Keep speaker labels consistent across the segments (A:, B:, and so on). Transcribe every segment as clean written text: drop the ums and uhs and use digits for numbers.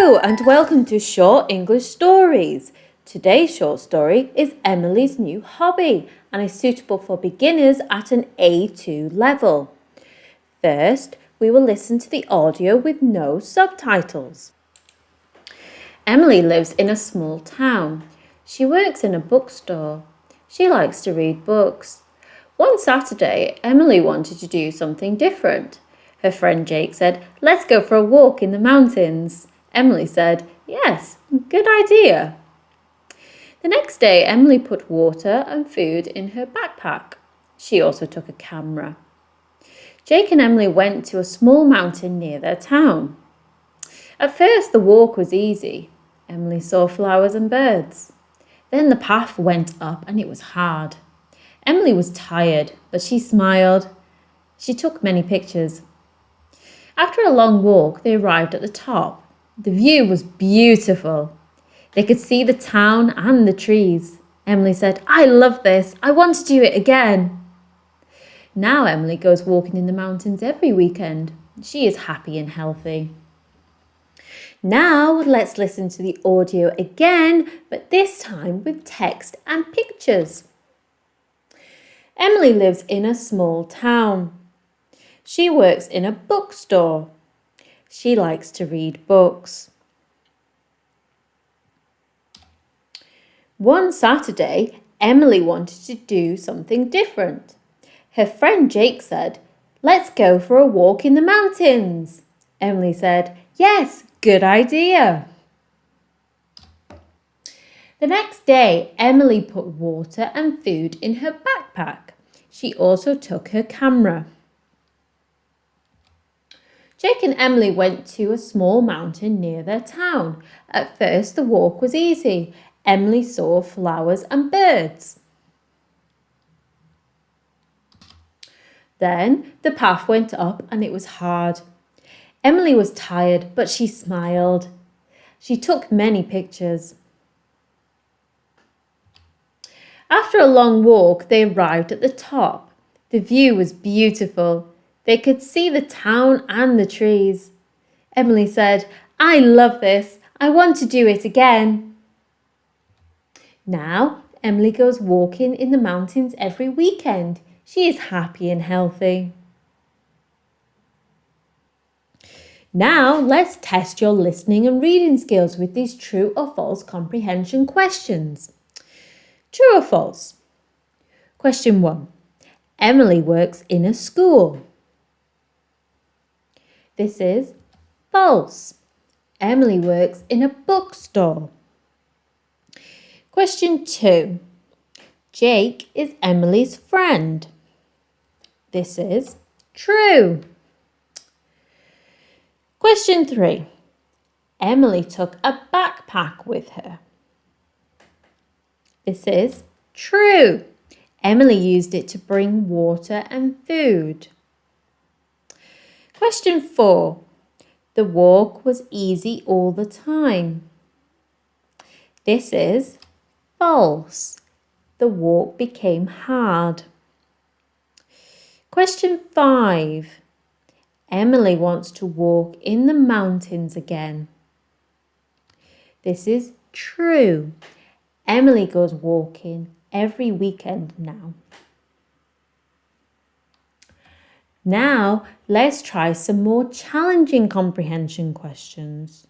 A: Hello and welcome to Short English Stories. Today's short story is Emily's new hobby and is suitable for beginners at an A2 level. First, we will listen to the audio with no subtitles. Emily lives in a small town. She works in a bookstore. She likes to read books. One Saturday, Emily wanted to do something different. Her friend Jake said, "Let's go for a walk in the mountains." Emily said, "Yes, good idea." The next day, Emily put water and food in her backpack. She also took a camera. Jake and Emily went to a small mountain near their town. At first, the walk was easy. Emily saw flowers and birds. Then the path went up and it was hard. Emily was tired, but she smiled. She took many pictures. After a long walk, they arrived at the top. The view was beautiful. They could see the town and the trees. Emily said, "I love this. I want to do it again." Now Emily goes walking in the mountains every weekend. She is happy and healthy. Now let's listen to the audio again, but this time with text and pictures. Emily lives in a small town. She works in a bookstore. She likes to read books. One Saturday, Emily wanted to do something different. Her friend Jake said, "Let's go for a walk in the mountains." Emily said, "Yes, good idea." The next day, Emily put water and food in her backpack. She also took her camera. Jake and Emily went to a small mountain near their town. At first, the walk was easy. Emily saw flowers and birds. Then the path went up and it was hard. Emily was tired, but she smiled. She took many pictures. After a long walk, they arrived at the top. The view was beautiful. They could see the town and the trees. Emily said, "I love this. I want to do it again." Now, Emily goes walking in the mountains every weekend. She is happy and healthy. Now, let's test your listening and reading skills with these true or false comprehension questions. True or false? Question 1. Emily works in a school. This is false. Emily works in a bookstore. Question 2. Jake is Emily's friend. This is true. Question 3. Emily took a backpack with her. This is true. Emily used it to bring water and food. Question 4. The walk was easy all the time. This is false. The walk became hard. Question 5. Emily wants to walk in the mountains again. This is true. Emily goes walking every weekend now. Now, let's try some more challenging comprehension questions.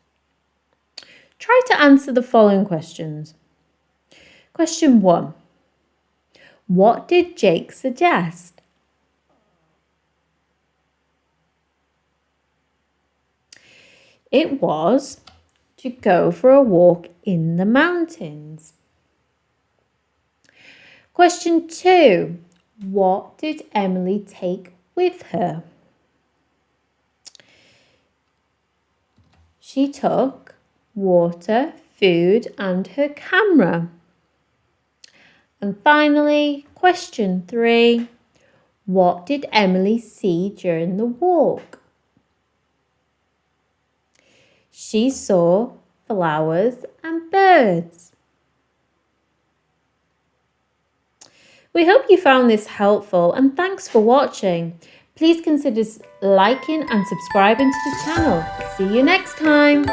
A: Try to answer the following questions. Question 1. What did Jake suggest? It was to go for a walk in the mountains. Question 2. What did Emily take with her? She took water, food, and her camera. And finally, question 3. What did Emily see during the walk? She saw flowers and birds. We hope you found this helpful and thanks for watching. Please consider liking and subscribing to the channel. See you next time.